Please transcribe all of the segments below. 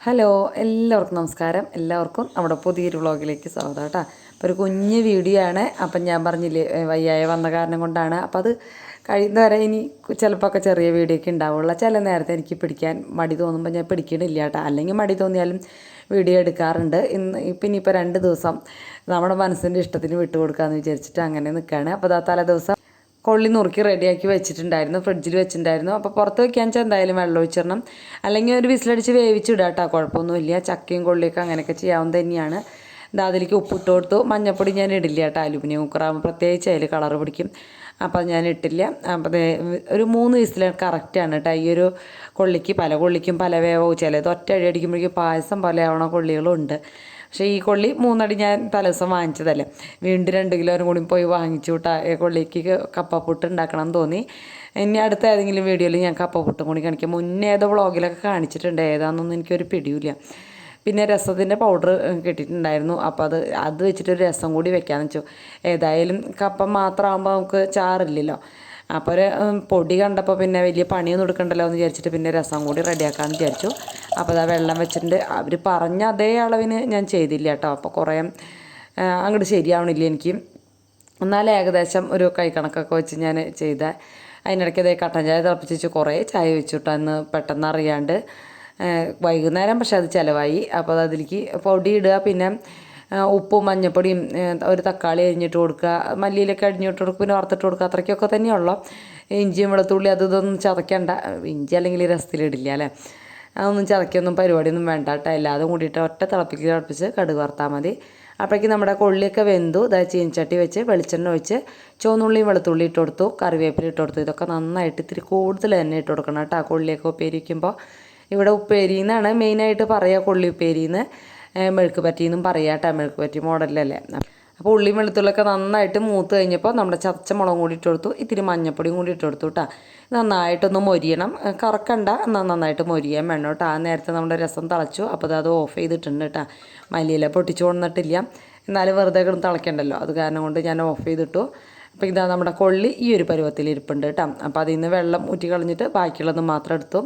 Hello, എല്ലാവർക്കും നമസ്കാരം. എല്ലാവർക്കും നമ്മുടെ പുതിയൊരു വ്ളോഗിലേക്ക് സ്വാഗതം കേട്ടോ. അപ്പോൾ ഒരു കുഞ്ഞ് വീഡിയോ ആണ്. അപ്പം ഞാൻ പറഞ്ഞില്ലേ വയ്യായ വന്ന കാരണം കൊണ്ടാണ്. അപ്പോൾ അത് കഴിയുന്നവരെ ഇനി ചിലപ്പോൾ ഒക്കെ ചെറിയ വീഡിയോ ഒക്കെ ഉണ്ടാവുള്ളൂ. ചില നേരത്തെ എനിക്ക് പിടിക്കാൻ മടി തോന്നുമ്പോൾ ഞാൻ പിടിക്കണില്ല കേട്ടോ. അല്ലെങ്കിൽ മടി തോന്നിയാലും വീഡിയോ എടുക്കാറുണ്ട്. ഇനിയിപ്പോൾ 2 ദിവസം നമ്മുടെ മനസ്സിൻ്റെ ഇഷ്ടത്തിന് വിട്ടുകൊടുക്കാമെന്ന് വിചാരിച്ചിട്ട് അങ്ങനെ നിൽക്കുകയാണ്. അപ്പോൾ അതാ തലേ ദിവസം കൊള്ളി നുറുക്കി റെഡിയാക്കി വെച്ചിട്ടുണ്ടായിരുന്നു, ഫ്രിഡ്ജിൽ വെച്ചിട്ടുണ്ടായിരുന്നു. അപ്പോൾ പുറത്ത് വയ്ക്കാൻ വെച്ചാൽ എന്തായാലും വെള്ളം ഒഴിച്ചിടണം, അല്ലെങ്കിൽ ഒരു വിസിലടിച്ച് വേവിച്ചിടുക കേട്ടോ. കുഴപ്പമൊന്നുമില്ല. ചക്കയും കൊള്ളിയൊക്കെ അങ്ങനെയൊക്കെ ചെയ്യാവുന്നത് തന്നെയാണ്. അതിലേക്ക് ഉപ്പിട്ട് കൊടുത്തു. മഞ്ഞപ്പൊടി ഞാൻ ഇടില്ല കേട്ടോ. അലുമിനിയം കുക്കറാകുമ്പോൾ പ്രത്യേകിച്ച് അതിൽ കളർ പിടിക്കും. അപ്പോൾ ഞാൻ ഇട്ടില്ല. അപ്പോൾ ഒരു 3 വിസിൽ കറക്റ്റാണ് കേട്ടോ. ഈ ഒരു കൊള്ളിക്ക് പല കൊള്ളിക്കും പല വേവോ, ചിലത് ഒറ്റ അടി അടിക്കുമ്പോഴേക്കും പായസം പോലെ ആവണ കൊള്ളികളും ഉണ്ട്. പക്ഷേ ഈ കൊള്ളി 3 അടി ഞാൻ തലേദിവസം വാങ്ങിച്ചതല്ലേ, വീണ്ടും 2 കിലോനും കൂടി പോയി വാങ്ങിച്ചു വിട്ടാ. കൊള്ളിക്ക് കപ്പപ്പുട്ട് ഉണ്ടാക്കണം എന്ന് തോന്നി. ഇനി അടുത്ത ഏതെങ്കിലും വീഡിയോയിൽ ഞാൻ കപ്പപ്പുട്ടും കൂടി കാണിക്കാം. മുന്നേ ഏതോ വ്ളോഗിലൊക്കെ കാണിച്ചിട്ടുണ്ട്, ഏതാണെന്നൊന്നും എനിക്കൊരു പിടിയില്ല. പിന്നെ രസത്തിൻ്റെ പൗഡർ കിട്ടിയിട്ടുണ്ടായിരുന്നു. അപ്പോൾ അത് വെച്ചിട്ടൊരു രസം കൂടി വെക്കാമെന്ന് വെച്ചു. ഏതായാലും കപ്പ മാത്രമാകുമ്പോൾ നമുക്ക് ചാറില്ലല്ലോ. അപ്പോൾ ഒരു പൊടി കണ്ടപ്പോൾ പിന്നെ വലിയ പണിയൊന്നും എടുക്കണ്ടല്ലോ എന്ന് വിചാരിച്ചിട്ട് പിന്നെ രസം കൂടി റെഡിയാക്കാമെന്ന് വിചാരിച്ചു. അപ്പോൾ അതാ വെള്ളം വെച്ചിട്ടുണ്ട്. അവർ പറഞ്ഞ അതേ അളവിന് ഞാൻ ചെയ്തില്ല കേട്ടോ. അപ്പോൾ കുറേ അങ്ങോട്ട് ശരിയാവണില്ല എനിക്ക്. എന്നാലും ഏകദേശം ഒരു കൈക്കണക്കൊക്കെ വെച്ച് ഞാൻ ചെയ്ത. അതിനിടയ്ക്ക് അതേ കട്ടൻ ചായ തിളപ്പിച്ച് കുറേ ചായ വെച്ചിട്ട് അന്ന് പെട്ടെന്ന് അറിയാണ്ട് വൈകുന്നേരം. പക്ഷെ അത് ചിലവായി. അപ്പോൾ അതിലേക്ക് പൊടി ഇടുക, പിന്നെ ഉപ്പും മഞ്ഞപ്പൊടിയും ഒരു തക്കാളി അരിഞ്ഞിട്ട് കൊടുക്കുക, മല്ലിയിലൊക്കെ അരിഞ്ഞിട്ട് കൊടുക്കുക, പിന്നെ വറുത്തിട്ട് കൊടുക്കുക. അത്രയ്ക്കൊക്കെ തന്നെയുള്ളൂ. ഇഞ്ചിയും വെളുത്തുള്ളി ഇതൊന്നും ചതയ്ക്കണ്ട. ഇഞ്ചി അല്ലെങ്കിൽ രസത്തിലിടില്ല അല്ലേ. അതൊന്നും ചതയ്ക്കൊന്നും പരിപാടിയൊന്നും വേണ്ട കേട്ടോ. എല്ലാതും കൂടിയിട്ട് ഒറ്റ തിളപ്പിച്ച് കടുക് വറുത്താൽ മതി. അപ്പോഴേക്കും നമ്മുടെ കൊള്ളിയൊക്കെ വെന്തു. ചീനച്ചട്ടി വെച്ച് വെളിച്ചെണ്ണ ഒഴിച്ച് ചുവന്നുള്ളിയും വെളുത്തുള്ളി ഇട്ട് കൊടുത്തു, കറിവേപ്പില ഇട്ട് കൊടുത്തു. ഇതൊക്കെ നന്നായിട്ട് ഇത്തിരി കൂടുതൽ തന്നെ ഇട്ട് കൊടുക്കണം കേട്ടോ. കൊള്ളിയൊക്കെ ഉപ്പേരിക്കുമ്പോൾ ഇവിടെ ഉപ്പേരിന്നാണ് മെയിനായിട്ട് പറയുക. കൊള്ളി ഉപ്പേരിന്ന്, മെഴുക്ക് പറ്റിയെന്നും പറയാം കേട്ടോ. മെഴുക്ക് പറ്റി മോഡലല്ലേ. അപ്പോൾ ഉള്ളിയും വെളുത്തുള്ളിയൊക്കെ നന്നായിട്ട് മൂത്ത് കഴിഞ്ഞപ്പോൾ നമ്മുടെ ചതച്ച മുളകും കൂടി ഇട്ട് കൊടുത്തു, ഇത്തിരി മഞ്ഞപ്പൊടിയും കൂടി ഇട്ട് കൊടുത്തു കേട്ടോ. നന്നായിട്ടൊന്ന് മൊരിയണം, കറക്കണ്ട, നന്നായിട്ട് മൊരിയാൻ വേണം കേട്ടോ. ആ നേരത്തെ നമ്മുടെ രസം തിളച്ചു. അപ്പോൾ അത് ഓഫ് ചെയ്തിട്ടുണ്ട് കേട്ടോ. മല്ലിയില പൊട്ടിച്ചു കൊണ്ടിട്ടില്ല, എന്നാലും വെറുതെ കിടന്ന് തിളയ്ക്കണ്ടല്ലോ. അത് കാരണം കൊണ്ട് ഞാൻ ഓഫ് ചെയ്തിട്ടു. അപ്പോൾ ഇതാ നമ്മുടെ കൊള്ളി ഈ ഒരു പരുവത്തിൽ ഇരിപ്പുണ്ട് കേട്ടോ. അപ്പോൾ അതിൽ നിന്ന് വെള്ളം ഊറ്റി കളഞ്ഞിട്ട് ബാക്കിയുള്ളത് മാത്രം എടുത്തു.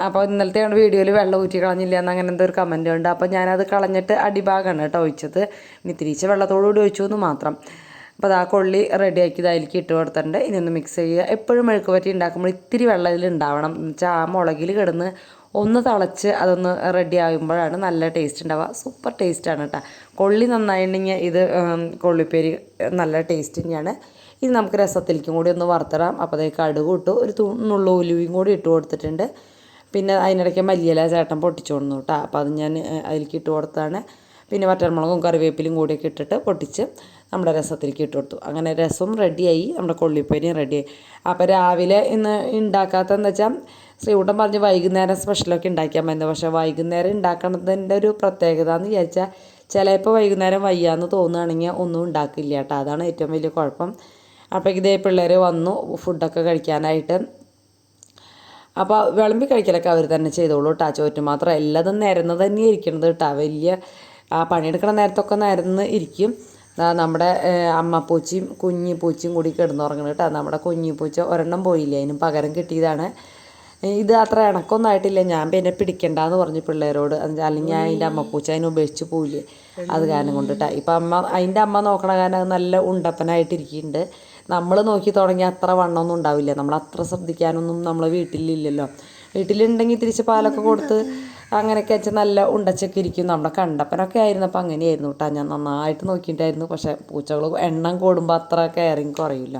അപ്പോൾ ഇന്നലത്തെ വീഡിയോയിൽ വെള്ളം ഊറ്റി കളഞ്ഞില്ല എന്ന് അങ്ങനെ എന്തോ ഒരു കമൻറ്റ് ഉണ്ട്. അപ്പോൾ ഞാനത് കളഞ്ഞിട്ട് അടിഭാഗമാണ് കേട്ടോ ഒഴിച്ചത്. ഇനി തിരിച്ച് വെള്ളത്തോടുകൂടി ഒഴിച്ചു എന്ന് മാത്രം. അപ്പോൾ ആ കൊള്ളി റെഡിയാക്കിയത് അതിലേക്ക് ഇട്ട് കൊടുത്തിട്ടുണ്ട്. ഇനി ഒന്ന് മിക്സ് ചെയ്യുക. എപ്പോഴും മെഴുക്ക് പറ്റി ഉണ്ടാക്കുമ്പോൾ ഇത്തിരി വെള്ളം ഇതിൽ ഉണ്ടാവണം. എന്ന് വെച്ചാൽ ആ മുളകിൽ കിടന്ന് ഒന്ന് തിളച്ച് അതൊന്ന് റെഡി ആകുമ്പോഴാണ് നല്ല ടേസ്റ്റ് ഉണ്ടാവുക. സൂപ്പർ ടേസ്റ്റാണ് കേട്ടോ. കൊള്ളി നന്നായിട്ടുണ്ടെങ്കിൽ ഇത് കൊള്ളിപ്പേരി നല്ല ടേസ്റ്റ് തന്നെയാണ്. ഇത് നമുക്ക് രസത്തിലേക്കും കൂടി ഒന്ന് വറുത്തിടാം. അപ്പോൾ അതേ കടുക് ഇട്ടു, ഒരു നുള്ളു ഉലുവയും കൂടി ഇട്ട് കൊടുത്തിട്ടുണ്ട്. പിന്നെ അതിനിടയ്ക്ക് മല്ലിയില ചേട്ടൻ പൊട്ടിച്ചു കൊടുന്നു കേട്ടോ. അപ്പോൾ അത് ഞാൻ അതിലേക്ക് ഇട്ട് കൊടുത്താണ്. പിന്നെ വറ്റൽമുളകും കറിവേപ്പിലും കൂടിയൊക്കെ ഇട്ടിട്ട് പൊട്ടിച്ച് നമ്മുടെ രസത്തിലേക്ക് ഇട്ട് കൊടുത്തു. അങ്ങനെ രസവും റെഡിയായി, നമ്മുടെ കൊള്ളിപ്പേരിയും റെഡിയായി. അപ്പോൾ രാവിലെ ഇന്ന് ഉണ്ടാക്കാത്തതെന്ന് വെച്ചാൽ ശ്രീകുട്ടൻ പറഞ്ഞ് വൈകുന്നേരം സ്പെഷ്യലൊക്കെ ഉണ്ടാക്കിയാൽ മതി. പക്ഷേ വൈകുന്നേരം ഉണ്ടാക്കണതിൻ്റെ ഒരു പ്രത്യേകത എന്ന് വിചാരിച്ചാൽ ചിലപ്പോൾ വൈകുന്നേരം വയ്യാന്ന് തോന്നുകയാണെങ്കിൽ ഒന്നും ഉണ്ടാക്കില്ല കേട്ടോ. അതാണ് ഏറ്റവും വലിയ കുഴപ്പം. അപ്പോൾ ഇതേ പിള്ളേർ വന്നു ഫുഡൊക്കെ കഴിക്കാനായിട്ട്. അപ്പോൾ വിളമ്പി കഴിക്കലൊക്കെ അവർ തന്നെ ചെയ്തോളൂ കേട്ടോ. ചോറ്റ് മാത്രം എല്ലാതും നിരന്ന് തന്നെ ഇരിക്കണത് കേട്ടോ. വലിയ പണിയെടുക്കണ നേരത്തൊക്കെ നിരന്ന് ഇരിക്കും. നമ്മുടെ അമ്മപ്പൂച്ചയും കുഞ്ഞിപ്പൂച്ചയും കൂടി കിടന്നുറങ്ങണം കേട്ടോ. നമ്മുടെ കുഞ്ഞിപ്പൂച്ച ഒരെണ്ണം പോയില്ല, അതിനും പകരം കിട്ടിയതാണ്. ഇത് അത്ര ഇണക്കൊന്നും ആയിട്ടില്ല. ഞാൻ പിന്നെ പിടിക്കണ്ടെന്ന് പറഞ്ഞു പിള്ളേരോട്, അല്ലെങ്കിൽ ഞാൻ അതിൻ്റെ അമ്മപ്പൂച്ച അതിനെ ഉപേക്ഷിച്ച് പോയില്ലേ. അത് കാരണം കൊണ്ടിട്ടാ. ഇപ്പം അതിൻ്റെ അമ്മ നോക്കണ കാരണം അത് നല്ല ഉണ്ടപ്പനായിട്ടിരിക്കുന്നുണ്ട്. നമ്മൾ നോക്കി തുടങ്ങിയാൽ അത്ര വണ്ണമൊന്നും ഉണ്ടാവില്ല. നമ്മൾ അത്ര ശ്രദ്ധിക്കാനൊന്നും നമ്മൾ വീട്ടിലില്ലല്ലോ. വീട്ടിലുണ്ടെങ്കിൽ തിരിച്ച് പാലൊക്കെ കൊടുത്ത് അങ്ങനെയൊക്കെ വെച്ചാൽ നല്ല ഉണ്ടച്ചൊക്കെ ഇരിക്കും. നമ്മുടെ കണ്ടപ്പനൊക്കെ ആയിരുന്നപ്പോൾ അങ്ങനെയായിരുന്നു കേട്ടോ. ഞാൻ നന്നായിട്ട് നോക്കിയിട്ടായിരുന്നു. പക്ഷേ പൂച്ചകൾ എണ്ണം കൂടുമ്പോൾ അത്ര കെയറിങ് കുറയില്ല.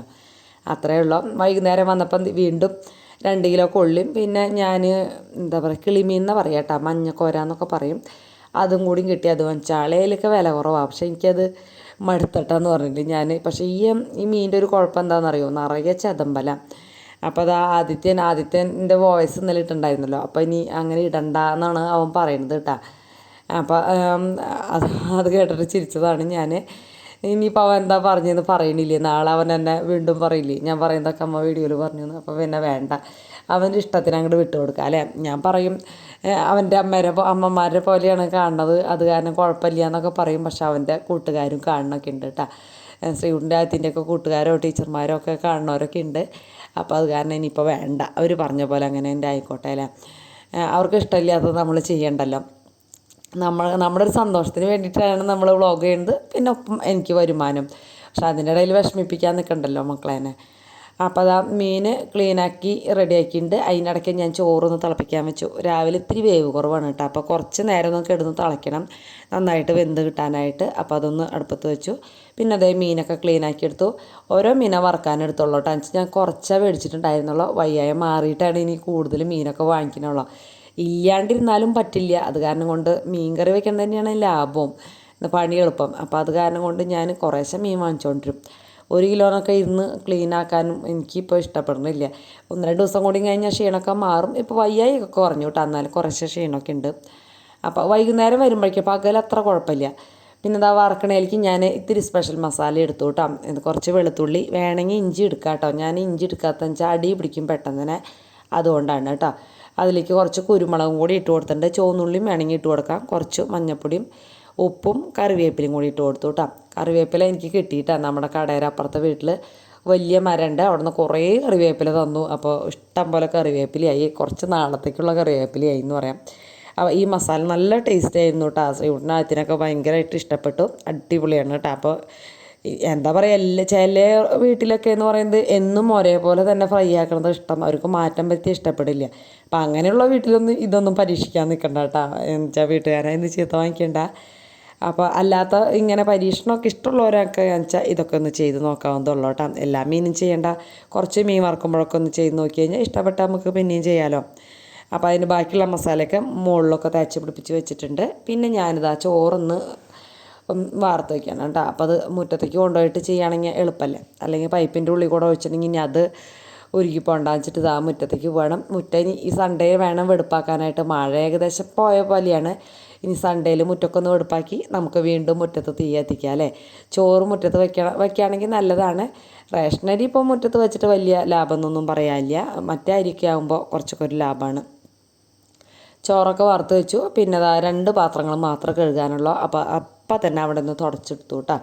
അത്രയേ ഉള്ളൂ. വൈകുന്നേരം വന്നപ്പം വീണ്ടും 2 കിലോ കൊള്ളിയും, പിന്നെ ഞാൻ എന്താ പറയുക, കിളിമീൻ എന്ന് പറയാം കേട്ടോ, മഞ്ഞക്കോര എന്നൊക്കെ പറയും, അതും കൂടിയും കിട്ടി. അത് ചാളയിലൊക്കെ വില കുറവാണ്. പക്ഷേ എനിക്കത് മടുത്തട്ടാന്ന് പറഞ്ഞിട്ട് ഞാൻ. പക്ഷേ ഈ മീനിൻ്റെ ഒരു കുഴപ്പം എന്താണെന്നറിയോ, നിറയെ ചതമ്പല. അപ്പോൾ അത് ആദിത്യൻ്റെ വോയിസ് ഇന്നലെ ഇട്ടുണ്ടായിരുന്നല്ലോ. അപ്പോൾ ഇനി അങ്ങനെ ഇടണ്ട എന്നാണ് അവൻ പറയുന്നത് കേട്ടോ. അപ്പോൾ അത് കേട്ടിട്ട് ചിരിച്ചതാണ് ഞാൻ. ഇനിയിപ്പോൾ അവൻ എന്താ പറഞ്ഞതെന്ന് പറയണില്ലേ, നാളെ അവൻ എന്നെ വീണ്ടും പറയില്ലേ ഞാൻ പറയുന്നതൊക്കെ അമ്മ വീഡിയോയിൽ പറഞ്ഞു. അപ്പോൾ പിന്നെ വേണ്ട, അവൻ്റെ ഇഷ്ടത്തിന് അങ്ങോട്ട് വിട്ടു കൊടുക്കുക അല്ലേ. ഞാൻ പറയും അവൻ്റെ അമ്മമാരെ പോലെയാണ് കാണുന്നത്, അത് കാരണം കുഴപ്പമില്ല എന്നൊക്കെ പറയും. പക്ഷെ അവൻ്റെ കൂട്ടുകാരും കാണണമൊക്കെ ഉണ്ട് കേട്ടോ. ശ്രീകുട്ടിൻ്റെ ആദ്യത്തിൻ്റെയൊക്കെ കൂട്ടുകാരോ ടീച്ചർമാരോ ഒക്കെ കാണുന്നവരൊക്കെ ഉണ്ട്. അപ്പോൾ അത് കാരണം ഇനിയിപ്പോൾ വേണ്ട, അവർ പറഞ്ഞ പോലെ അങ്ങനെ എൻ്റെ ആയിക്കോട്ടെ അല്ലേ. അവർക്ക് ഇഷ്ടമില്ലാത്തത് നമ്മൾ ചെയ്യണ്ടല്ലോ. നമ്മുടെ ഒരു സന്തോഷത്തിന് വേണ്ടിയിട്ടാണ് നമ്മൾ വ്ളോഗ് ചെയ്യുന്നത്, പിന്നെ ഒപ്പം എനിക്ക് വരുമാനം. പക്ഷെ അതിൻ്റെ ഇടയിൽ വിഷമിപ്പിക്കാൻ നിൽക്കണ്ടല്ലോ മക്കളെന്നെ. അപ്പോൾ അതാ മീൻ ക്ലീനാക്കി റെഡിയാക്കിയിട്ടുണ്ട്. അതിനിടയ്ക്ക് ഞാൻ ചോറൊന്ന് തിളപ്പിക്കാൻ വെച്ചു. രാവിലെ ഇത്തിരി വേവ് കുറവാണ് കേട്ടോ, അപ്പോൾ കുറച്ച് നേരം ഒന്ന് കിടന്ന് തിളയ്ക്കണം നന്നായിട്ട് വെന്ത് കിട്ടാനായിട്ട്. അപ്പോൾ അതൊന്ന് അടുപ്പത്ത് വെച്ചു. പിന്നെ അതേ മീനൊക്കെ ക്ലീനാക്കി എടുത്തു. ഓരോ മീനെ വറുക്കാനെടുത്തുള്ളൂ കേട്ടോ. ഞാൻ കുറച്ചേ മേടിച്ചിട്ടുണ്ടായിരുന്നുള്ളൂ. വയ്യായ മാറിയിട്ടാണ് ഇനി കൂടുതൽ മീനൊക്കെ വാങ്ങിക്കണുള്ളൂ. ഇല്ലാണ്ടിരുന്നാലും പറ്റില്ല. അത് കാരണം കൊണ്ട് മീൻ കറി വെക്കുന്നത് തന്നെയാണ് ലാഭവും, പണി എളുപ്പം. അപ്പോൾ അത് കാരണം കൊണ്ട് ഞാൻ കുറേശ്ശെ മീൻ വാങ്ങിച്ചുകൊണ്ടിരും. 1 കിലോനൊക്കെ ഇരുന്ന് ക്ലീൻ ആക്കാനും എനിക്കിപ്പോൾ ഇഷ്ടപ്പെടുന്നില്ല. 1-2 ദിവസം കൂടി കഴിഞ്ഞാൽ ക്ഷീണമൊക്കെ മാറും. ഇപ്പോൾ വയ്യായിയൊക്കെ കുറഞ്ഞു കേട്ടോ, എന്നാലും കുറേശ്ശെ ക്ഷീണമൊക്കെ ഉണ്ട്. അപ്പോൾ വൈകുന്നേരം വരുമ്പോഴേക്കും പകൽ അത്ര കുഴപ്പമില്ല. പിന്നെ ഇതാ വറക്കണേലേക്ക് ഞാൻ ഇത്തിരി സ്പെഷ്യൽ മസാല എടുത്തു കേട്ടോ. ഇത് കുറച്ച് വെളുത്തുള്ളി, വേണമെങ്കിൽ ഇഞ്ചി എടുക്കാം കേട്ടോ. ഞാൻ ഇഞ്ചി എടുക്കാത്തതെന്ന് വെച്ചാൽ അടി പിടിക്കും പെട്ടെന്ന് തന്നെ, അതുകൊണ്ടാണ് കേട്ടോ. അതിലേക്ക് കുറച്ച് കുരുമുളകും കൂടി ഇട്ട് കൊടുത്തിട്ടുണ്ട്. ചുവന്നുള്ളിയും വേണമെങ്കിൽ ഇട്ട് കൊടുക്കാം. കുറച്ച് മഞ്ഞൾപ്പൊടിയും ഉപ്പും കറിവേപ്പിലയും കൂടി ഇട്ട് കൊടുത്തു കേട്ടോ. കറിവേപ്പില എനിക്ക് കിട്ടിയിട്ടാണ്. നമ്മുടെ കടയുടെ അപ്പുറത്തെ വീട്ടിൽ വലിയ മരമുണ്ട്, അവിടെ നിന്ന് കുറേ കറിവേപ്പില തന്നു. അപ്പോൾ ഇഷ്ടം പോലെ കറിവേപ്പിലയായി, കുറച്ച് നാളത്തേക്കുള്ള കറിവേപ്പിലയായി എന്ന് പറയാം. അപ്പോൾ ഈ മസാല നല്ല ടേസ്റ്റ് ആയിരുന്നു കേട്ടോ. ശ്രീകുട്ടനകത്തിനൊക്കെ ഭയങ്കരമായിട്ട് ഇഷ്ടപ്പെട്ടു. അടിപൊളിയാണ് കേട്ടോ. അപ്പോൾ എന്താ പറയുക, ചില വീട്ടിലൊക്കെ എന്ന് പറയുന്നത് എന്നും ഒരേപോലെ തന്നെ ഫ്രൈ ആക്കണത് ഇഷ്ടം, അവർക്ക് മാറ്റം പറ്റി ഇഷ്ടപ്പെടില്ല. അപ്പം അങ്ങനെയുള്ള വീട്ടിലൊന്നും ഇതൊന്നും പരീക്ഷിക്കാൻ നിൽക്കണ്ട കേട്ടോ. എന്നുവെച്ചാൽ വീട്ടുകാരെ ഇന്ന് ചീത്ത വാങ്ങിക്കണ്ട. അപ്പോൾ അല്ലാത്ത ഇങ്ങനെ പരീക്ഷണമൊക്കെ ഇഷ്ടമുള്ളവരൊക്കെ വെച്ചാൽ ഇതൊക്കെ ഒന്ന് ചെയ്ത് നോക്കാവുന്നതുള്ളൂ കേട്ടോ. എല്ലാ മീനും ചെയ്യേണ്ട, കുറച്ച് മീൻ വറുക്കുമ്പോഴൊക്കെ ഒന്ന് ചെയ്ത് നോക്കി കഴിഞ്ഞാൽ ഇഷ്ടപ്പെട്ടാൽ നമുക്ക് പിന്നെയും ചെയ്യാമല്ലോ. അപ്പോൾ അതിന് ബാക്കിയുള്ള മസാലയൊക്കെ മുകളിലൊക്കെ തേച്ച് പിടിപ്പിച്ച് വെച്ചിട്ടുണ്ട്. പിന്നെ ഞാനിതാ ചോറൊന്ന് വാർത്ത് വയ്ക്കണം കേട്ടോ. അപ്പോൾ അത് മുറ്റത്തേക്ക് കൊണ്ടുപോയിട്ട് ചെയ്യുകയാണെങ്കിൽ എളുപ്പമല്ലേ. അല്ലെങ്കിൽ പൈപ്പിൻ്റെ ഉള്ളിൽ കൂടെ വെച്ചിട്ടുണ്ടെങ്കിൽ ഇനി അത് ഉരുകി പോണ്ടാച്ചിട്ട് ഇതാ മുറ്റത്തേക്ക് പോകണം. മുറ്റം ഈ സൺഡേ വേണം വെടുപ്പാക്കാനായിട്ട്. മഴ ഏകദേശം പോയ പോലെയാണ്. ഇനി സൺഡേയിൽ മുറ്റമൊക്കെ ഒന്ന് വെടുപ്പാക്കി നമുക്ക് വീണ്ടും മുറ്റത്ത് തീ കത്തിക്കാം അല്ലേ. ചോറ് മുറ്റത്ത് വയ്ക്കുകയാണെങ്കിൽ നല്ലതാണ്. റേഷനരി ഇപ്പോൾ മുറ്റത്ത് വെച്ചിട്ട് വലിയ ലാഭമൊന്നും പറയാനില്ല. മറ്റേ അരിയൊക്കെ ആകുമ്പോൾ കുറച്ചൊക്കെ ഒരു ലാഭമാണ്. ചോറൊക്കെ വറുത്ത് വെച്ചു. പിന്നെ അതാ 2 പാത്രങ്ങൾ മാത്രം കഴുകാനുള്ളൂ. അപ്പം തന്നെ അവിടെ നിന്ന് തുടച്ചെടുത്തു കേട്ടോ.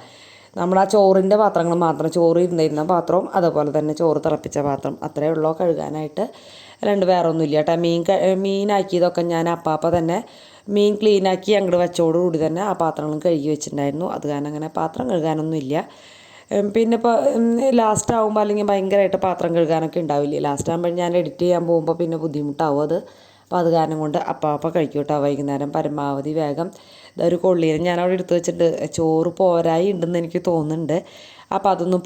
നമ്മൾ ആ ചോറിൻ്റെ പാത്രങ്ങൾ മാത്രം, ചോറ് ഇരുന്നിരുന്ന പാത്രവും അതുപോലെ തന്നെ ചോറ് തിളപ്പിച്ച പാത്രം, അത്രയേ ഉള്ളൂ കഴുകാനായിട്ട്. 2 വേറെ ഒന്നുമില്ല കേട്ടോ. മീനാക്കിയതൊക്കെ ഞാൻ അപ്പം തന്നെ മീൻ ക്ലീനാക്കി അങ്ങോട്ട് വെച്ചോടുകൂടി തന്നെ ആ പാത്രങ്ങളും കഴുകി വെച്ചിട്ടുണ്ടായിരുന്നു. അത് കാരണം അങ്ങനെ പാത്രം കഴുകാനൊന്നുമില്ല. പിന്നെ ഇപ്പോൾ ലാസ്റ്റ് ആകുമ്പോൾ അല്ലെങ്കിൽ ഭയങ്കരമായിട്ട് പാത്രം കഴുകാനൊക്കെ ഉണ്ടാവില്ലേ. ലാസ്റ്റ് ആകുമ്പോൾ ഞാൻ എഡിറ്റ് ചെയ്യാൻ പോകുമ്പോൾ പിന്നെ ബുദ്ധിമുട്ടാവും അത്. അപ്പോൾ അത് കാരണം കൊണ്ട് അപ്പം കഴിക്കും കേട്ടോ. വൈകുന്നേരം പരമാവധി വേഗം ഇതൊരു കൊള്ളിയിൽ ഞാനവിടെ എടുത്ത് വെച്ചിട്ട് ചോറ് പോരായി ഉണ്ടെന്ന് എനിക്ക് തോന്നുന്നുണ്ട്. അപ്പോൾ അതൊന്ന്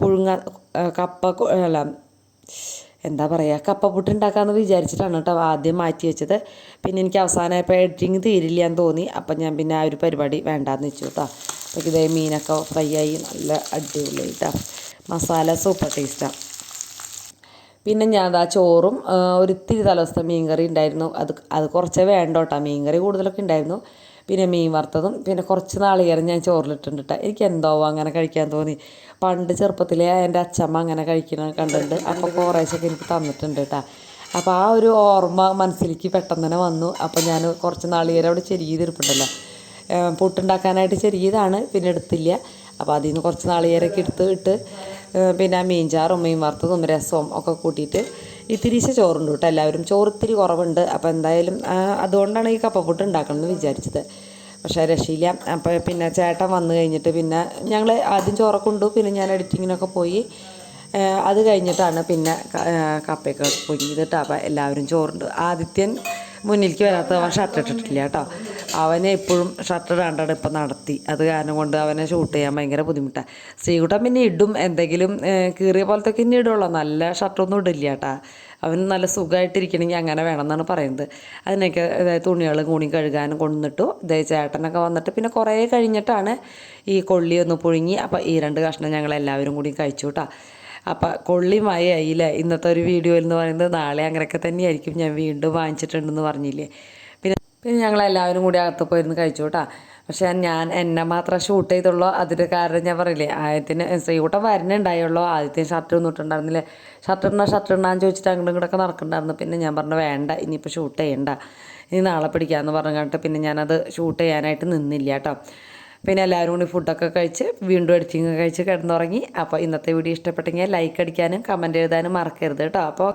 എന്താ പറയുക, കപ്പ പുട്ട് ഉണ്ടാക്കാമെന്ന് വിചാരിച്ചിട്ടാണ് കേട്ടോ ആദ്യം മാറ്റി വെച്ചത്. പിന്നെ എനിക്ക് അവസാനമായപ്പോൾ എഡിറ്റിങ് തീരില്ല എന്ന് തോന്നി. അപ്പം ഞാൻ പിന്നെ ആ ഒരു പരിപാടി വേണ്ടാന്ന് വെച്ചു കേട്ടോ. അപ്പോൾ ഇതേ മീനൊക്കെ ഫ്രൈ ആയി നല്ല അടിപൊളിയായി കേട്ടോ. മസാല സൂപ്പർ ടേസ്റ്റാണ്. പിന്നെ ഞാൻ അതാ ചോറും ഒരിത്തിരി തലേദിവസത്തെ മീൻ കറി ഉണ്ടായിരുന്നു. അത് കുറച്ചേ വേണ്ട കേട്ടോ. മീൻ കറി കൂടുതലൊക്കെ ഉണ്ടായിരുന്നു. പിന്നെ മീൻ വറുത്തതും പിന്നെ കുറച്ച് നാളികേരം ഞാൻ ചോറിലിട്ടുണ്ട് കേട്ടോ. എനിക്ക് എന്തോ അങ്ങനെ കഴിക്കാൻ തോന്നി. പണ്ട് ചെറുപ്പത്തിലേ എൻ്റെ അച്ഛമ്മ അങ്ങനെ കഴിക്കണ കണ്ടിട്ടുണ്ട്. അപ്പോൾ കുറേശ്ശൊക്കെ എനിക്ക് തന്നിട്ടുണ്ട് കേട്ടോ. അപ്പോൾ ആ ഒരു ഓർമ്മ മനസ്സിലേക്ക് പെട്ടെന്ന് തന്നെ വന്നു. അപ്പോൾ ഞാൻ കുറച്ച് നാളികേരം അവിടെ ചെരിയതിരിപ്പുണ്ടല്ലോ, പുട്ടുണ്ടാക്കാനായിട്ട് ചെരിയതാണ്, പിന്നെ എടുത്തില്ല. അപ്പോൾ അതിൽ നിന്ന് കുറച്ച് നാളികേരമൊക്കെ ഇട്ട് പിന്നെ മീൻ ചാറും മീൻ വറുത്തതും രസവും ഒക്കെ കൂട്ടിയിട്ട് ഇത്തിരിശ ചോറുണ്ട് കേട്ടോ. എല്ലാവരും ചോറ് ഇത്തിരി കുറവുണ്ട്. അപ്പോൾ എന്തായാലും അതുകൊണ്ടാണ് ഈ കപ്പപ്പുട്ട് ഉണ്ടാക്കണമെന്ന് വിചാരിച്ചത്. പക്ഷേ രക്ഷയില്ല. അപ്പോൾ പിന്നെ ചേട്ടൻ വന്നു കഴിഞ്ഞിട്ട് പിന്നെ ഞങ്ങൾ ആദ്യം ചോറൊക്കെ കൊണ്ടു, പിന്നെ ഞാൻ എഡിറ്റിങ്ങിനൊക്കെ പോയി. അത് കഴിഞ്ഞിട്ടാണ് പിന്നെ കപ്പയൊക്കെ പൊങ്ങിയിട്ട്. അപ്പോൾ എല്ലാവരും ചോറുണ്ട്. ആദിത്യൻ മുന്നിലേക്ക് വരാത്ത അവൻ ഷർട്ട് ഇട്ടിട്ടില്ല കേട്ടോ. അവനെ എപ്പോഴും ഷർട്ട് ഇടാണ്ടാണ് ഇപ്പം നടത്തി. അത് കാരണം കൊണ്ട് അവനെ ഷൂട്ട് ചെയ്യാൻ ഭയങ്കര ബുദ്ധിമുട്ടാണ്. ശ്രീകുട്ടൻ പിന്നെ ഇടും, എന്തെങ്കിലും കീറിയ പോലത്തൊക്കെ ഇനി ഇടുള്ളൂ, നല്ല ഷർട്ടൊന്നും ഇടില്ല കേട്ടോ. അവന് നല്ല സുഖമായിട്ടിരിക്കണമെങ്കിൽ അങ്ങനെ വേണമെന്നാണ് പറയുന്നത്. അതിനൊക്കെ തുണികൾ കൂടി കഴുകാനും കൊണ്ടുവന്നിട്ടു. ചേട്ടനൊക്കെ വന്നിട്ട് പിന്നെ കുറേ കഴിഞ്ഞിട്ടാണ് ഈ കൊള്ളി ഒന്ന് പുഴുങ്ങി. അപ്പോൾ ഈ 2 കഷ്ണം ഞങ്ങളെല്ലാവരും കൂടി കഴിച്ചു കേട്ടോ. അപ്പം കൊള്ളി മഴയായില്ലേ. ഇന്നത്തെ ഒരു വീഡിയോയിൽ എന്ന് പറയുന്നത് നാളെ അങ്ങനെയൊക്കെ തന്നെയായിരിക്കും. ഞാൻ വീണ്ടും വാങ്ങിച്ചിട്ടുണ്ടെന്ന് പറഞ്ഞില്ലേ. പിന്നെ ഞങ്ങളെല്ലാവരും കൂടി അകത്ത് പോയിരുന്ന് കഴിച്ചു കേട്ടോ. പക്ഷേ എന്നെ മാത്രം ഷൂട്ട് ചെയ്തുള്ളൂ. അതിൻ്റെ കാരണം ഞാൻ പറയില്ലേ, ആദ്യത്തിന് ശ്രീകൂട്ടം വരുന്നുണ്ടായുള്ളൂ. ആദ്യത്തിന് ഷർട്ട് ഒന്നും ഇട്ടുണ്ടായിരുന്നില്ലേ. ഷർട്ട് ഇടാന്ന് ചോദിച്ചിട്ട് അങ്ങോട്ടും ഇങ്ങോട്ടൊക്കെ നടക്കുന്നുണ്ടായിരുന്നു. പിന്നെ ഞാൻ പറഞ്ഞു വേണ്ട, ഇനിയിപ്പോൾ ഷൂട്ട് ചെയ്യണ്ട, ഇനി നാളെ പിടിക്കാമെന്ന് പറഞ്ഞിട്ട് പിന്നെ ഞാനത് ഷൂട്ട് ചെയ്യാനായിട്ട് നിന്നില്ല കേട്ടോ. പിന്നെ എല്ലാവരും കൂടി ഫുഡൊക്കെ കഴിച്ച് വീണ്ടും എഡിറ്റിങ് കഴിച്ച് കിടന്നുറങ്ങി. അപ്പോൾ ഇന്നത്തെ വീഡിയോ ഇഷ്ടപ്പെട്ടെങ്കിൽ ലൈക്ക് അടിക്കാനും കമൻറ്റ് എഴുതാനും മറക്കരുത് കേട്ടോ. അപ്പോൾ